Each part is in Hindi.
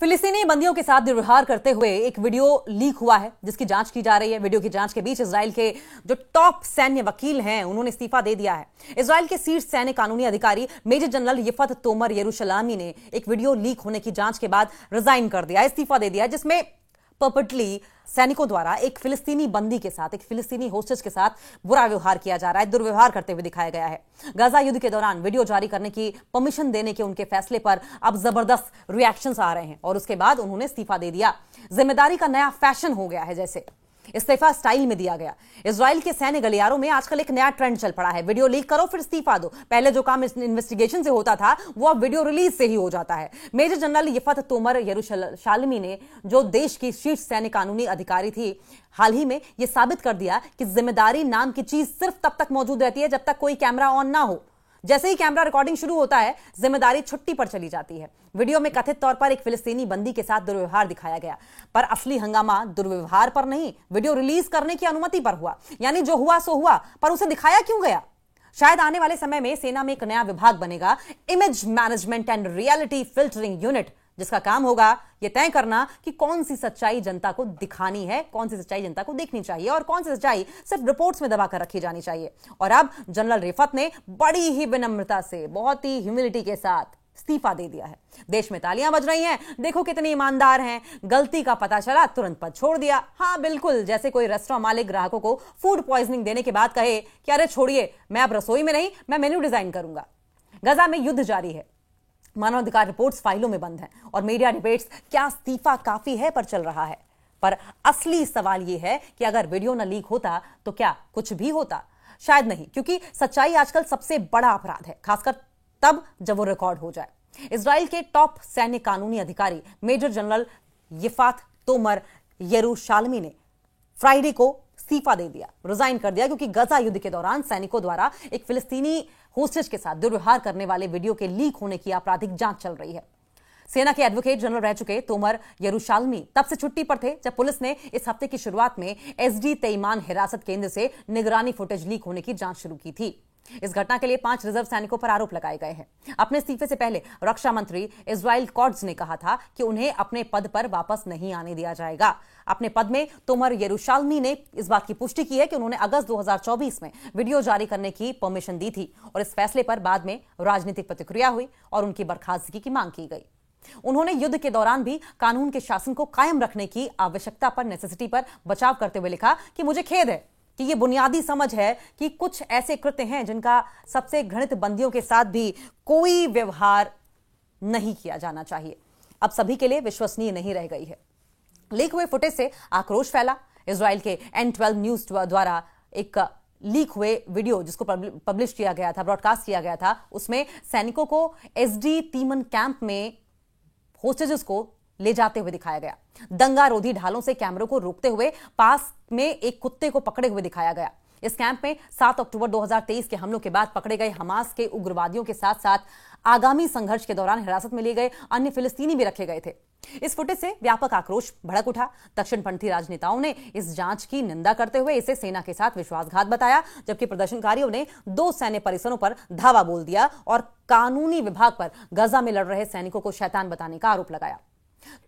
फिलिस्तीनी बंदियों के साथ दुर्व्यवहार करते हुए एक वीडियो लीक हुआ है जिसकी जांच की जा रही है। वीडियो की जांच के बीच इजराइल के जो टॉप सैन्य वकील हैं उन्होंने इस्तीफा दे दिया है। इजराइल के शीर्ष सैन्य कानूनी अधिकारी मेजर जनरल यिफत तोमर यरूशलामी ने एक वीडियो लीक होने की जांच के बाद रिजाइन कर दिया, इस्तीफा दे दिया, जिसमें पर्पटली सैनिकों द्वारा एक फिलिस्तीनी बंदी के साथ, एक फिलिस्तीनी होस्टेज के साथ बुरा व्यवहार किया जा रहा है, दुर्व्यवहार करते हुए दिखाया गया है। गाजा युद्ध के दौरान वीडियो जारी करने की परमिशन देने के उनके फैसले पर अब जबरदस्त रिएक्शंस आ रहे हैं और उसके बाद उन्होंने इस्तीफा दे दिया। जिम्मेदारी का नया फैशन हो गया है, जैसे इस्तीफा स्टाइल में दिया गया। इजराइल के सैन्य गलियारों में आजकल एक नया ट्रेंड चल पड़ा है, वीडियो लीक करो फिर इस्तीफा दो। पहले जो काम इन्वेस्टिगेशन से होता था वो अब वीडियो रिलीज से ही हो जाता है। मेजर जनरल यिफत तोमर यरूशलामी ने, जो देश की शीर्ष सैन्य कानूनी अधिकारी थी, हाल ही में यह साबित कर दिया कि जिम्मेदारी नाम की चीज सिर्फ तब तक मौजूद रहती है जब तक कोई कैमरा ऑन ना हो। जैसे ही कैमरा रिकॉर्डिंग शुरू होता है, जिम्मेदारी छुट्टी पर चली जाती है। वीडियो में कथित तौर पर एक फिलिस्तीनी बंदी के साथ दुर्व्यवहार दिखाया गया, पर असली हंगामा दुर्व्यवहार पर नहीं, वीडियो रिलीज करने की अनुमति पर हुआ। यानी जो हुआ सो हुआ, पर उसे दिखाया क्यों गया? शायद आने वाले समय में सेना में एक नया विभाग बनेगा, image management and reality filtering unit, जिसका काम होगा यह तय करना कि कौन सी सच्चाई जनता को दिखानी है, कौन सी सच्चाई जनता को देखनी चाहिए और कौन सी सच्चाई सिर्फ रिपोर्ट्स में दबाकर रखी जानी चाहिए। और अब जनरल रिफत ने बड़ी ही विनम्रता से, बहुत ही ह्यूमिलिटी के साथ इस्तीफा दे दिया है। देश में तालियां बज रही हैं, देखो कितने ईमानदार हैं, गलती का पता चला तुरंत पद छोड़ दिया। हाँ बिल्कुल, जैसे कोई रेस्टोरेंट मालिक ग्राहकों को फूड पॉइजनिंग देने के बाद कहे कि अरे छोड़िए, मैं अब रसोई में नहीं, मैं मेन्यू डिजाइन करूंगा। गजा में युद्ध जारी है, मानवाधिकार रिपोर्ट्स फाइलों में बंद हैं और मीडिया डिबेट्स क्या इस्तीफा काफी है पर चल रहा है। पर असली सवाल यह है कि अगर वीडियो न लीक होता तो क्या कुछ भी होता? शायद नहीं, क्योंकि सच्चाई आजकल सबसे बड़ा अपराध है, खासकर तब जब वो रिकॉर्ड हो जाए। इजराइल के टॉप सैन्य कानूनी अधिकारी मेजर जनरल यिफत तोमर यरूशलामी ने फ्राइडे को इस्तीफा दे दिया, रिजाइन कर दिया, क्योंकि गजा युद्ध के दौरान सैनिकों द्वारा एक फिलिस्तीनी होस्टेज के साथ दुर्व्यवहार करने वाले वीडियो के लीक होने की आपराधिक जांच चल रही है। सेना के एडवोकेट जनरल रह चुके तोमर यरूशलामी तब से छुट्टी पर थे जब पुलिस ने इस हफ्ते की शुरुआत में एसडी तेईमान हिरासत केंद्र से निगरानी फुटेज लीक होने की जांच शुरू की थी। इस घटना के लिए 5 रिजर्व सैनिकों पर आरोप लगाए गए हैं। अपने इस्तीफे से पहले रक्षा मंत्री इजराइल कॉट्ज ने कहा था कि उन्हें अपने पद पर वापस नहीं आने दिया जाएगा। अपने पद में तोमर यरूशलामी ने इस बात की पुष्टि की है कि उन्होंने अगस्त 2024 में वीडियो जारी करने की परमिशन दी थी और इस फैसले पर बाद में राजनीतिक प्रतिक्रिया हुई और उनकी बर्खास्तगी की मांग की गई। उन्होंने युद्ध के दौरान भी कानून के शासन को कायम रखने की आवश्यकता पर, नेसेसिटी पर बचाव करते हुए लिखा कि मुझे खेद है कि यह बुनियादी समझ है कि कुछ ऐसे कृत्य हैं जिनका सबसे घृणित बंदियों के साथ भी कोई व्यवहार नहीं किया जाना चाहिए, अब सभी के लिए विश्वसनीय नहीं रह गई है। लीक हुए फुटेज से आक्रोश फैला। इजराइल के N12 न्यूज द्वारा एक लीक हुए वीडियो जिसको पब्लिश किया गया था, ब्रॉडकास्ट किया गया था, उसमें सैनिकों को एसडी तीमन कैंप में होस्टेजेस को ले जाते हुए दिखाया गया। दंगा रोधी ढालों से कैमरों को रोकते हुए पास में एक कुत्ते को पकड़े हुए दिखाया गया। इस कैंप में 7 अक्टूबर 2023 के हमलों के बाद पकड़े गए हमास के उग्रवादियों के साथ साथ आगामी संघर्ष के दौरान हिरासत में लिए गए अन्य फिलिस्तीनी भी रखे गए थे। इस फुटेज से व्यापक आक्रोश भड़क उठा। दक्षिणपंथी राजनेताओं ने इस जांच की निंदा करते हुए इसे सेना के साथ विश्वासघात बताया, जबकि प्रदर्शनकारियों ने 2 सैन्य परिसरों पर धावा बोल दिया और कानूनी विभाग पर गजा में लड़ रहे सैनिकों को शैतान बताने का आरोप लगाया।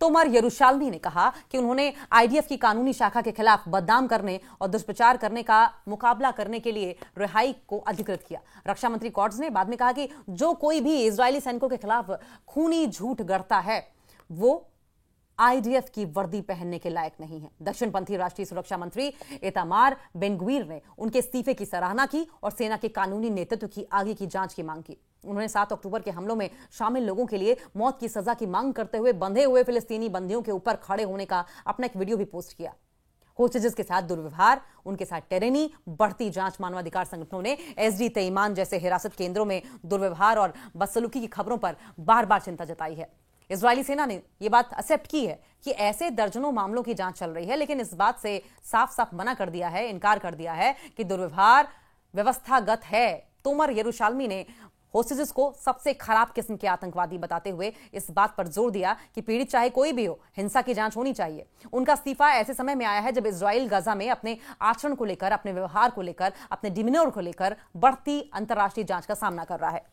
तोमर यरूशलामी ने कहा कि उन्होंने आईडीएफ की कानूनी शाखा के खिलाफ बदनाम करने और दुष्प्रचार करने का मुकाबला करने के लिए रिहाई को अधिकृत किया। रक्षा मंत्री कॉट्स ने बाद में कहा कि जो कोई भी इजरायली सैनिकों के खिलाफ खूनी झूठ गढ़ता है वो आईडीएफ की वर्दी पहनने के लायक नहीं है। दक्षिणपंथी राष्ट्रीय सुरक्षा मंत्री इतामार बेन-ग्वीर ने उनके इस्तीफे की सराहना की और सेना के कानूनी नेतृत्व की आगे की जांच की मांग की। उन्होंने 7 अक्टूबर के हमलों में शामिल लोगों के लिए मौत की सजा की मांग करते हुए बंधे हुए फिलिस्तीनी बंदियों के ऊपर खड़े होने का अपना एक वीडियो भी पोस्ट किया। होस्टेजेस के साथ दुर्व्यवहार, उनके साथ टेरेनी, बढ़ती जांच, मानवाधिकार संगठनों ने एसडी तेईमान जैसे हिरासत केंद्रों में दुर्व्यवहार और बदसलूकी की खबरों पर बार बार चिंता जताई है। इजरायली सेना ने यह बात एक्सेप्ट की है कि ऐसे दर्जनों मामलों की जांच चल रही है, लेकिन इस बात से साफ साफ मना कर दिया है, इनकार कर दिया है कि दुर्व्यवहार व्यवस्थागत है। तोमर यरूशलामी ने होस्टेजेस को सबसे खराब किस्म के आतंकवादी बताते हुए इस बात पर जोर दिया कि पीड़ित चाहे कोई भी हो, हिंसा की जांच होनी चाहिए। उनका इस्तीफा ऐसे समय में आया है जब इजराइल गजा में अपने आचरण को लेकर, अपने व्यवहार को लेकर, अपने डिमिनर को लेकर बढ़ती अंतर्राष्ट्रीय जांच का सामना कर रहा है।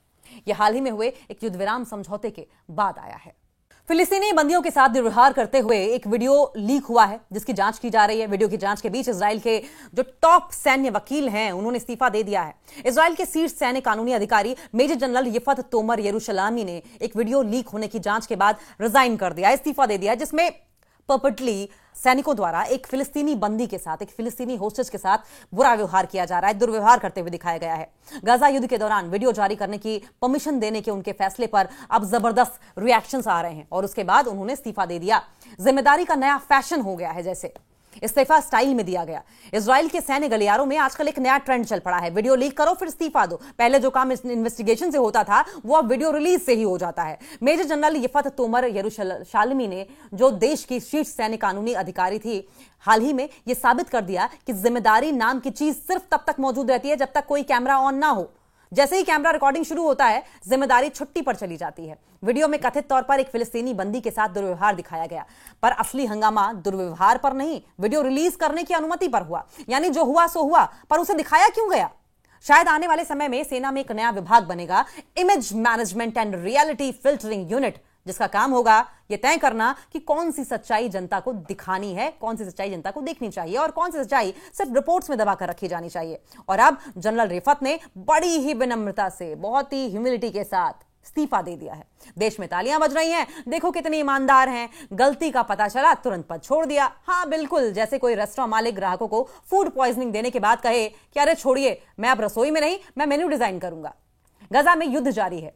यह हाल ही में हुए एक युद्ध विराम समझौते के बाद आया है। फिलिस्तीनी बंदियों के साथ दुर्व्यवहार करते हुए एक वीडियो लीक हुआ है जिसकी जांच की जा रही है। वीडियो की जांच के बीच इजराइल के जो टॉप सैन्य वकील हैं उन्होंने इस्तीफा दे दिया है। इजराइल के शीर्ष सैन्य कानूनी अधिकारी मेजर जनरल यिफत तोमर यरूशलामी ने एक वीडियो लीक होने की जांच के बाद रिजाइन कर दिया, इस्तीफा दे दिया, जिसमें पर्पटली सैनिकों द्वारा एक फिलिस्तीनी बंदी के साथ, एक फिलिस्तीनी होस्टेज के साथ बुरा व्यवहार किया जा रहा है, दुर्व्यवहार करते हुए दिखाया गया है। गाजा युद्ध के दौरान वीडियो जारी करने की परमिशन देने के उनके फैसले पर अब जबरदस्त रिएक्शंस आ रहे हैं और उसके बाद उन्होंने इस्तीफा दे दिया। जिम्मेदारी का नया फैशन हो गया है, जैसे इस्तीफा स्टाइल में दिया गया। इजराइल के सैन्य गलियारों में आजकल एक नया ट्रेंड चल पड़ा है, वीडियो लीक करो फिर इस्तीफा दो। पहले जो काम इन्वेस्टिगेशन से होता था वो अब वीडियो रिलीज से ही हो जाता है। मेजर जनरल यिफत तोमर यरूशलामी ने, जो देश की शीर्ष सैन्य कानूनी अधिकारी थी, हाल ही में यह साबित कर दिया कि जिम्मेदारी नाम की चीज सिर्फ तब तक मौजूद रहती है जब तक कोई कैमरा ऑन ना हो। जैसे ही कैमरा रिकॉर्डिंग शुरू होता है, जिम्मेदारी छुट्टी पर चली जाती है। वीडियो में कथित तौर पर एक फिलिस्तीनी बंदी के साथ दुर्व्यवहार दिखाया गया, पर असली हंगामा दुर्व्यवहार पर नहीं, वीडियो रिलीज करने की अनुमति पर हुआ। यानी जो हुआ सो हुआ, पर उसे दिखाया क्यों गया? शायद आने वाले समय में सेना में एक नया विभाग बनेगा, image management and reality filtering unit, जिसका काम होगा यह तय करना कि कौन सी सच्चाई जनता को दिखानी है, कौन सी सच्चाई जनता को देखनी चाहिए और कौन सी सच्चाई सिर्फ रिपोर्ट्स में दबाकर रखी जानी चाहिए। और अब जनरल रिफत ने बड़ी ही विनम्रता से, बहुत ही ह्यूमिलिटी के साथ इस्तीफा दे दिया है। देश में तालियां बज रही हैं, देखो कितने ईमानदार हैं, गलती का पता चला तुरंत पद छोड़ दिया। हाँ बिल्कुल, जैसे कोई रेस्टोरेंट मालिक ग्राहकों को फूड पॉइजनिंग देने के बाद कहे कि अरे छोड़िए, मैं अब रसोई में नहीं, मैं मेन्यू डिजाइन करूंगा। गजा में युद्ध जारी है,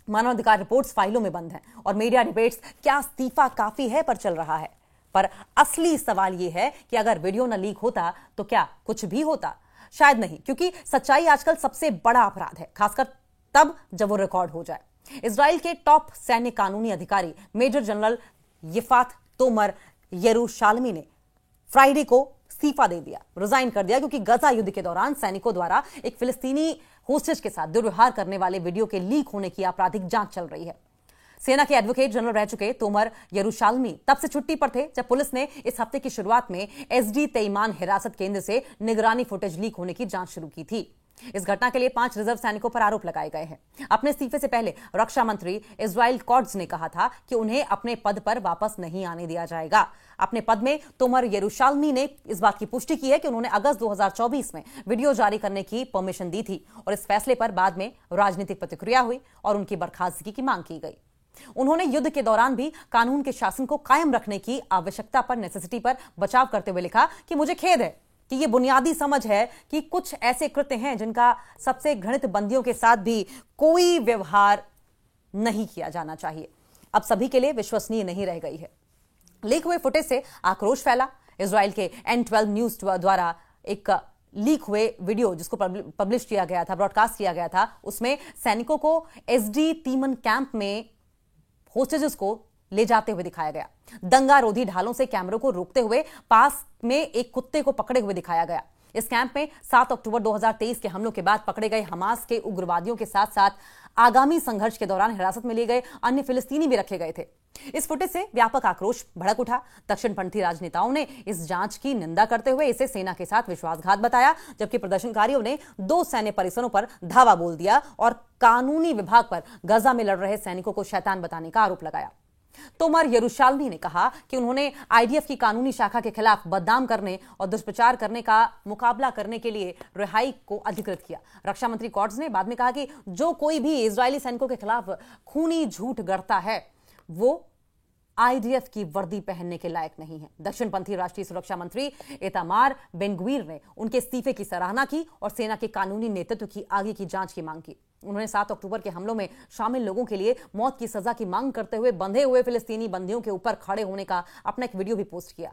मानवाधिकार रिपोर्ट्स फाइलों में बंद हैं और मीडिया डिबेट्स क्या इस्तीफा काफी है पर चल रहा है। पर असली सवाल यह है कि अगर वीडियो न लीक होता तो क्या कुछ भी होता? शायद नहीं, क्योंकि सच्चाई आजकल सबसे बड़ा अपराध है, खासकर तब जब वो रिकॉर्ड हो जाए। इजराइल के टॉप सैन्य कानूनी अधिकारी मेजर जनरल यिफत तोमर यरूशलामी ने फ्राइडे को इस्तीफा दे दिया, रिजाइन कर दिया, क्योंकि गजा युद्ध के दौरान सैनिकों द्वारा एक फिलिस्तीनी होस्टेज के साथ दुर्व्यवहार करने वाले वीडियो के लीक होने की आपराधिक जांच चल रही है। सेना के एडवोकेट जनरल रह चुके तोमर यरूशलामी तब से छुट्टी पर थे जब पुलिस ने इस हफ्ते की शुरुआत में एसडी तेईमान हिरासत केंद्र से निगरानी फुटेज लीक होने की जांच शुरू की थी। इस घटना के लिए 5 रिजर्व सैनिकों पर आरोप लगाए गए हैं। अपने इस्तीफे से पहले रक्षा मंत्री इजराइल कॉट्ज ने कहा था कि उन्हें अपने पद पर वापस नहीं आने दिया जाएगा। अपने पद में तोमर यरूशलामी ने इस बात की पुष्टि की है कि उन्होंने अगस्त 2024 में वीडियो जारी करने की परमिशन दी थी और इस फैसले पर बाद में राजनीतिक प्रतिक्रिया हुई और उनकी बर्खास्तगी की मांग की गई। उन्होंने युद्ध के दौरान भी कानून के शासन को कायम रखने की आवश्यकता पर, नेसेसिटी पर बचाव करते हुए लिखा कि मुझे खेद है कि यह बुनियादी समझ है कि कुछ ऐसे कृत्य हैं जिनका सबसे घृणित बंदियों के साथ भी कोई व्यवहार नहीं किया जाना चाहिए, अब सभी के लिए विश्वसनीय नहीं रह गई है। लीक हुए फुटेज से आक्रोश फैला। इजराइल के N12 न्यूज द्वारा एक लीक हुए वीडियो जिसको पब्लिश किया गया था, ब्रॉडकास्ट किया गया था, उसमें सैनिकों को एसडी तीमन कैंप में होस्टेजेस को ले जाते हुए दिखाया गया। दंगा रोधी ढालों से कैमरों को रोकते हुए पास में एक कुत्ते को पकड़े हुए दिखाया गया। इस कैंप में 7 अक्टूबर 2023 के हमलों के बाद पकड़े गए हमास के उग्रवादियों के साथ साथ आगामी संघर्ष के दौरान हिरासत में लिए गए अन्य फिलिस्तीनी भी रखे गए थे। इस फुटेज से व्यापक आक्रोश भड़क उठा। दक्षिणपंथी राजनेताओं ने इस जांच की निंदा करते हुए इसे सेना के साथ विश्वासघात बताया, जबकि प्रदर्शनकारियों ने 2 सैन्य परिसरों पर धावा बोल दिया और कानूनी विभाग पर गजा में लड़ रहे सैनिकों को शैतान बताने का आरोप लगाया। तोमर यरूशलामी ने कहा कि उन्होंने आईडीएफ की कानूनी शाखा के खिलाफ बदनाम करने और दुष्प्रचार करने का मुकाबला करने के लिए रिहाई को अधिकृत किया। रक्षा मंत्री कॉट्स ने बाद में कहा कि जो कोई भी इजरायली सैनिकों के खिलाफ खूनी झूठ गढ़ता है वो आईडीएफ की वर्दी पहनने के लायक नहीं है। दक्षिणपंथी राष्ट्रीय सुरक्षा मंत्री इतामार बेन-ग्वीर ने उनके इस्तीफे की सराहना की और सेना के कानूनी नेतृत्व की आगे की जांच की मांग की। उन्होंने 7 अक्टूबर के हमलों में शामिल लोगों के लिए मौत की सजा की मांग करते हुए बंधे हुए फिलिस्तीनी बंदियों के ऊपर खड़े होने का अपना एक वीडियो भी पोस्ट किया।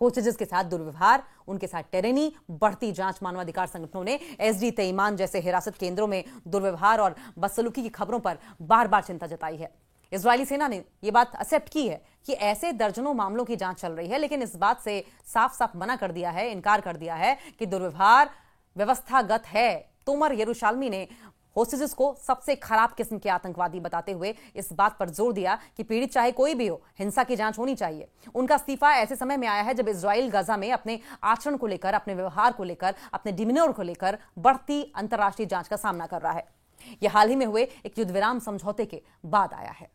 होस्टेजेस के साथ दुर्व्यवहार, उनके साथ टेरेनी, बढ़ती जांच, मानवाधिकार संगठनों ने एसडी तेईमान जैसे हिरासत केंद्रों में दुर्व्यवहार और बदसलूकी की खबरों पर बार बार चिंता जताई है। इजरायली सेना ने यह बात एक्सेप्ट की है कि ऐसे दर्जनों मामलों की जांच चल रही है, लेकिन इस बात से साफ साफ मना कर दिया है, इनकार कर दिया है कि दुर्व्यवहार व्यवस्थागत है। तोमर यरूशलामी ने होस्टेजेस को सबसे खराब किस्म के आतंकवादी बताते हुए इस बात पर जोर दिया कि पीड़ित चाहे कोई भी हो, हिंसा की जांच होनी चाहिए। उनका इस्तीफा ऐसे समय में आया है जब इजराइल गजा में अपने आचरण को लेकर, अपने व्यवहार को लेकर, अपने डिमिनर को लेकर बढ़ती अंतर्राष्ट्रीय जांच का सामना कर रहा है। यह हाल ही में हुए एक युद्ध विराम समझौते के बाद आया है।